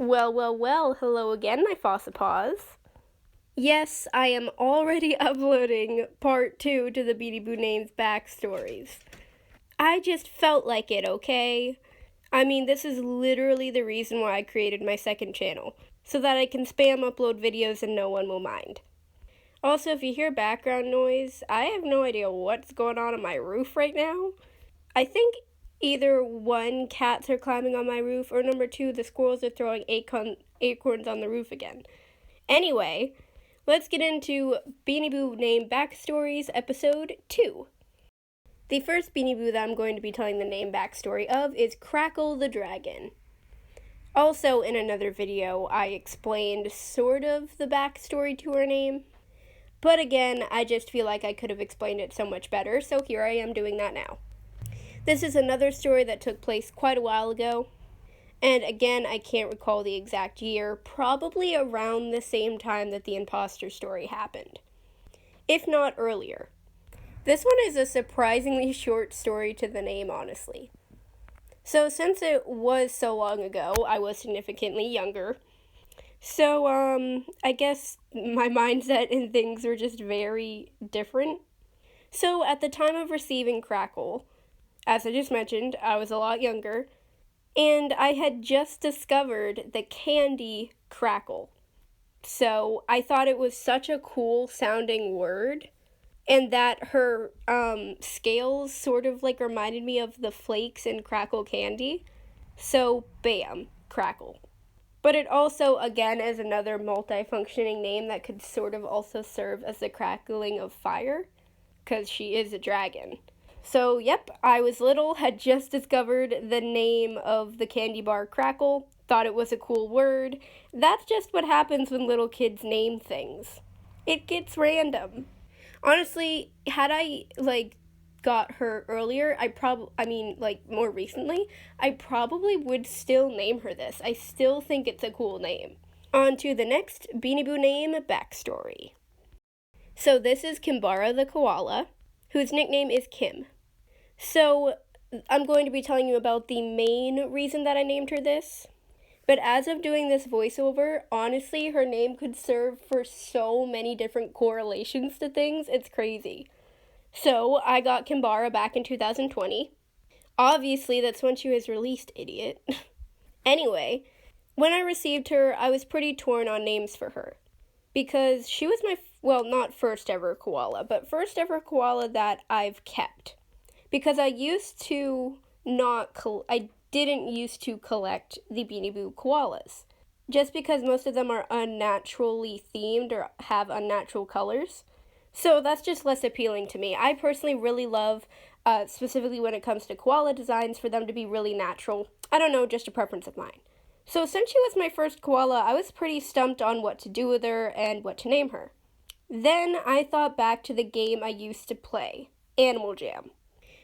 Well, hello again, my Fossipaws. Yes, I am already uploading part 2 to the Beanie Boo Names Backstories. I just felt like it, okay? I mean, this is literally the reason why I created my second channel, so that I can spam upload videos and no one will mind. Also, if you hear background noise, I have no idea what's going on my roof right now. I think either one, cats are climbing on my roof, or number two, the squirrels are throwing acorns on the roof again. Anyway, let's get into Beanie Boo Name Backstories, Episode 2. The first Beanie Boo that I'm going to be telling the name backstory of is Krackel the Dragon. Also, in another video, I explained sort of the backstory to her name. But again, I just feel like I could have explained it so much better, so here I am doing that now. This is another story that took place quite a while ago. And again, I can't recall the exact year, probably around the same time that the imposter story happened, if not earlier. This one is a surprisingly short story to the name, honestly. So since it was so long ago, I was significantly younger. So, I guess my mindset and things were just very different. So at the time of receiving Krackel, as I just mentioned, I was a lot younger, and I had just discovered the candy Krackel. So I thought it was such a cool sounding word, and that her scales sort of like reminded me of the flakes in Krackel candy. So bam, Krackel. But it also, again, is another multi-functioning name that could sort of also serve as the crackling of fire, because she is a dragon. So, yep, I was little, had just discovered the name of the candy bar Krackel, thought it was a cool word. That's just what happens when little kids name things. It gets random. Honestly, had I, got her earlier, more recently, I probably would still name her this. I still think it's a cool name. On to the next Beanie Boo name backstory. So this is Kimbara the koala, whose nickname is Kim. So I'm going to be telling you about the main reason that I named her this. But as of doing this voiceover, honestly, her name could serve for so many different correlations to things, it's crazy. So, I got Kimbara back in 2020. Obviously, that's when she was released, idiot. Anyway, when I received her, I was pretty torn on names for her. Because she was my, not first ever koala, but first ever koala that I've kept. Because I didn't used to collect the Beanie Boo koalas. Just because most of them are unnaturally themed or have unnatural colors. So that's just less appealing to me. I personally really love, specifically when it comes to koala designs, for them to be really natural. I don't know, just a preference of mine. So since she was my first koala, I was pretty stumped on what to do with her and what to name her. Then I thought back to the game I used to play, Animal Jam.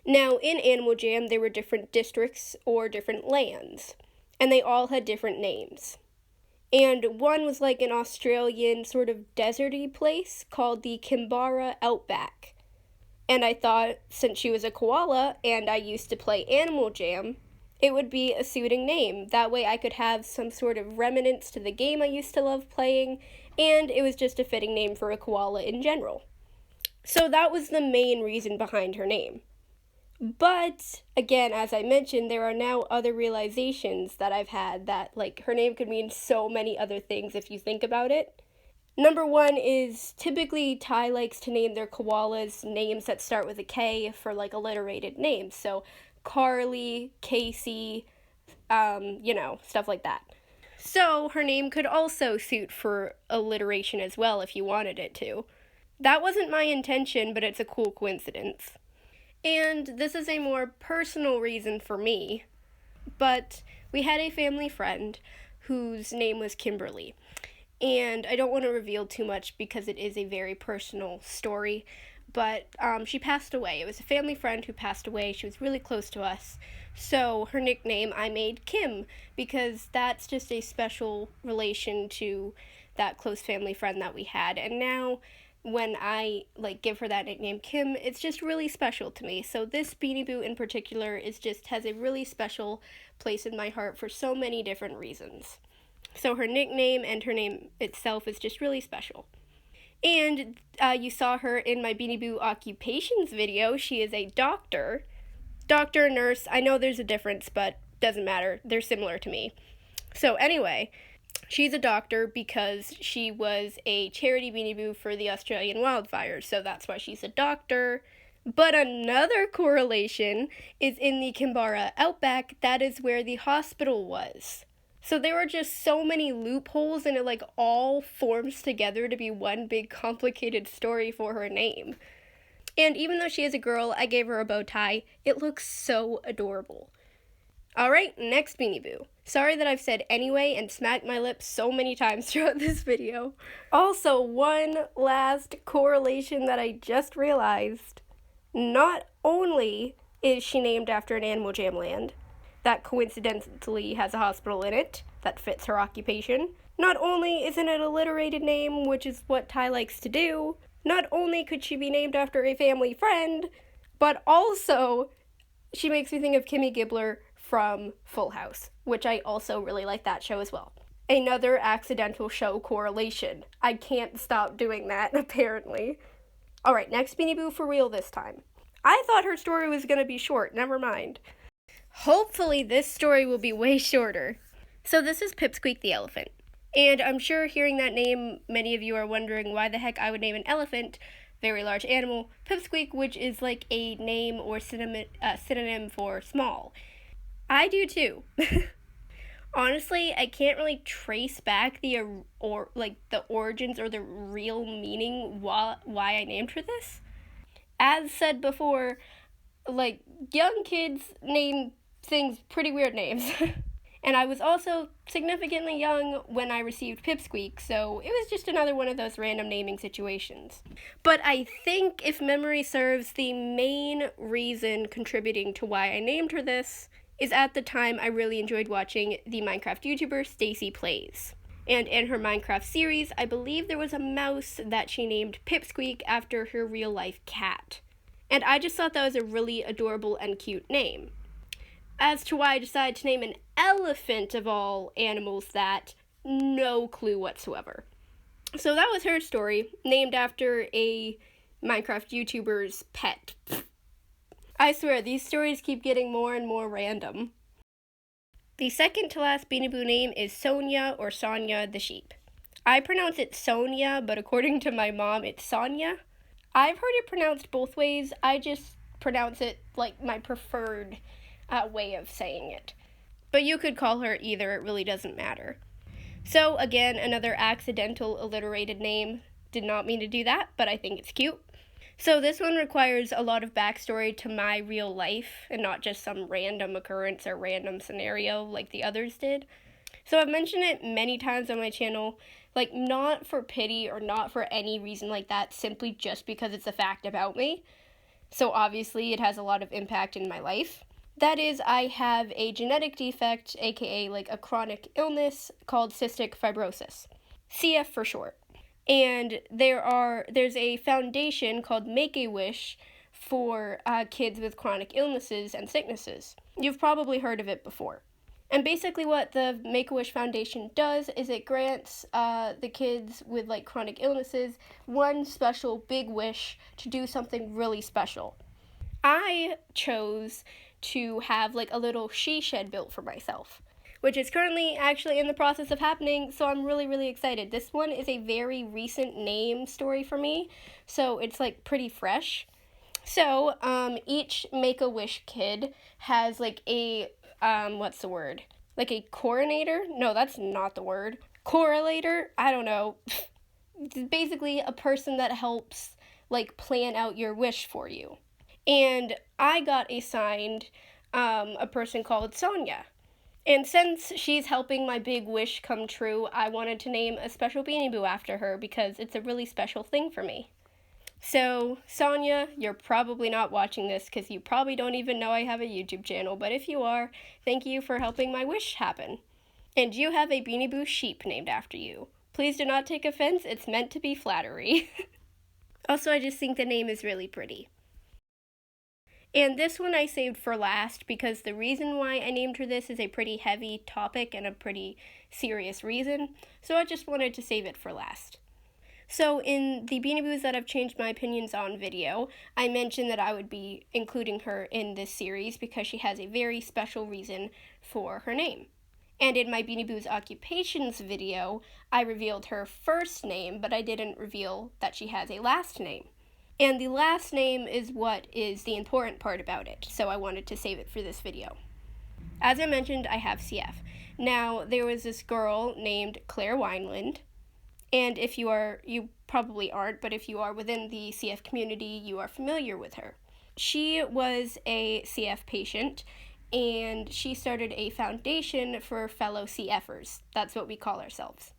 Now, in Animal Jam, there were different districts or different lands, and they all had different names. And one was like an Australian sort of deserty place called the Kimbara Outback. And I thought, since she was a koala and I used to play Animal Jam, it would be a suiting name. That way I could have some sort of remnants to the game I used to love playing, and it was just a fitting name for a koala in general. So that was the main reason behind her name. But, again, as I mentioned, there are now other realizations that I've had that, her name could mean so many other things if you think about it. Number one is, typically, Ty likes to name their koalas names that start with a K for, alliterated names. So, Carly, Casey, stuff like that. So, her name could also suit for alliteration as well if you wanted it to. That wasn't my intention, but it's a cool coincidence. And this is a more personal reason for me, but we had a family friend whose name was Kimberly. And I don't want to reveal too much because it is a very personal story, but she passed away. It was a family friend who passed away. She was really close to us. So her nickname I made Kim, because that's just a special relation to that close family friend that we had. And now when I give her that nickname Kim, it's just really special to me. So this Beanie Boo in particular has a really special place in my heart for so many different reasons. So her nickname and her name itself is just really special. And you saw her in my Beanie Boo occupations video. She is a doctor. Doctor, nurse, I know there's a difference, but doesn't matter. They're similar to me. So anyway, she's a doctor because she was a charity Beanie Boo for the Australian wildfires, so that's why she's a doctor. But another correlation is in the Kimbara outback. That is where the hospital was. So there are just so many loopholes, and it all forms together to be one big complicated story for her name. And even though she is a girl, I gave her a bow tie. It looks so adorable. Alright, next Beanie Boo. Sorry that I've said anyway and smacked my lips so many times throughout this video. Also, one last correlation that I just realized. Not only is she named after an Animal Jam land that coincidentally has a hospital in it that fits her occupation, not only isn't it a alliterated name, which is what Ty likes to do, not only could she be named after a family friend, but also she makes me think of Kimmy Gibbler from Full House, which I also really like that show as well. Another accidental show correlation. I can't stop doing that, apparently. Alright, next Beanie Boo for real this time. I thought her story was going to be short, never mind. Hopefully this story will be way shorter. So this is Pipsqueak the elephant. And I'm sure hearing that name, many of you are wondering why the heck I would name an elephant, very large animal, Pipsqueak, which is like a name or synonym for small. I do too. Honestly, I can't really trace back the origins or the real meaning why I named her this. As said before, young kids name things pretty weird names. And I was also significantly young when I received Pipsqueak, so it was just another one of those random naming situations. But I think, if memory serves, the main reason contributing to why I named her this is at the time I really enjoyed watching the Minecraft YouTuber Stacy Plays. And in her Minecraft series, I believe there was a mouse that she named Pipsqueak after her real-life cat. And I just thought that was a really adorable and cute name. As to why I decided to name an elephant of all animals, that, no clue whatsoever. So that was her story, named after a Minecraft YouTuber's pet. I swear, these stories keep getting more and more random. The second to last Beanie Boo name is Sonya or Sonya the sheep. I pronounce it Sonya, but according to my mom, it's Sonya. I've heard it pronounced both ways. I just pronounce it like my preferred way of saying it. But you could call her either, it really doesn't matter. So again, another accidental alliterated name. Did not mean to do that, but I think it's cute. So this one requires a lot of backstory to my real life and not just some random occurrence or random scenario like the others did. So I've mentioned it many times on my channel, not for pity or not for any reason like that, simply just because it's a fact about me. So obviously it has a lot of impact in my life. That is, I have a genetic defect, aka a chronic illness called cystic fibrosis. CF for short. And there's a foundation called Make-A-Wish for kids with chronic illnesses and sicknesses. You've probably heard of it before. And basically what the Make-A-Wish Foundation does is it grants the kids with chronic illnesses one special big wish to do something really special. I chose to have a little she shed built for myself, which is currently actually in the process of happening, so I'm really, really excited. This one is a very recent name story for me, so it's pretty fresh. So, each Make-A-Wish kid has a, what's the word? A coronator? No, that's not the word. Correlator? I don't know. Basically a person that helps, plan out your wish for you. And I got assigned a person called Sonya. And since she's helping my big wish come true, I wanted to name a special Beanie Boo after her because it's a really special thing for me. So, Sonya, you're probably not watching this because you probably don't even know I have a YouTube channel, but if you are, thank you for helping my wish happen. And you have a Beanie Boo sheep named after you. Please do not take offense, it's meant to be flattery. Also, I just think the name is really pretty. And this one I saved for last because the reason why I named her this is a pretty heavy topic and a pretty serious reason, so I just wanted to save it for last. So in the Beanie Boos that I've changed my opinions on video, I mentioned that I would be including her in this series because she has a very special reason for her name. And in my Beanie Boos occupations video, I revealed her first name, but I didn't reveal that she has a last name. And the last name is what is the important part about it, so I wanted to save it for this video. As I mentioned, I have CF. Now, there was this girl named Claire Wineland, and if you probably aren't, but if you are within the CF community, you are familiar with her. She was a CF patient, and she started a foundation for fellow CFers. That's what we call ourselves.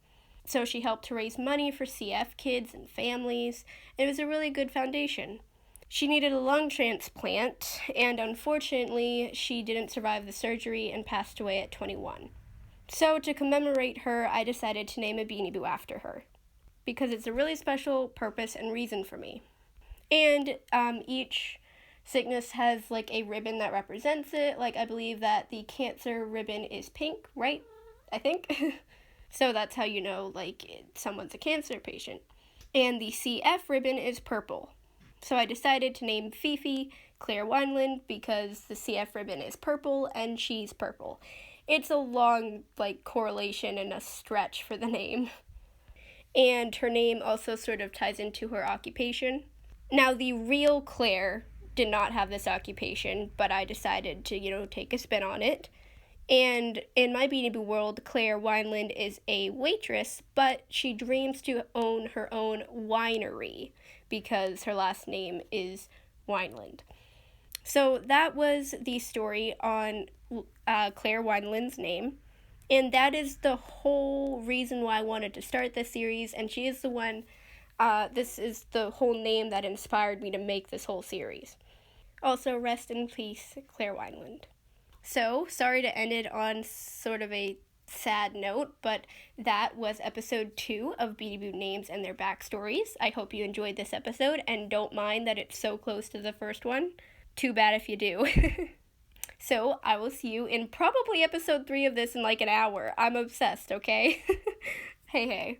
So she helped to raise money for CF kids and families. It was a really good foundation. She needed a lung transplant, and unfortunately, she didn't survive the surgery and passed away at 21. So to commemorate her, I decided to name a Beanie Boo after her, because it's a really special purpose and reason for me. And each sickness has like a ribbon that represents it. Like I believe that the cancer ribbon is pink, right? I think. So that's how you know, like, someone's a cancer patient. And the CF ribbon is purple. So I decided to name Fifi Claire Wineland because the CF ribbon is purple and she's purple. It's a long, like, correlation and a stretch for the name. And her name also sort of ties into her occupation. Now, the real Claire did not have this occupation, but I decided to, take a spin on it. And in my Beanie Boo world, Claire Wineland is a waitress, but she dreams to own her own winery because her last name is Wineland. So that was the story on Claire Wineland's name. And that is the whole reason why I wanted to start this series. And she is the one, this is the whole name that inspired me to make this whole series. Also, rest in peace, Claire Wineland. So, sorry to end it on sort of a sad note, but that was episode 2 of Beanie Boo names and their backstories. I hope you enjoyed this episode and don't mind that it's so close to the first one. Too bad if you do. So, I will see you in probably episode 3 of this in like an hour. I'm obsessed, okay? Hey.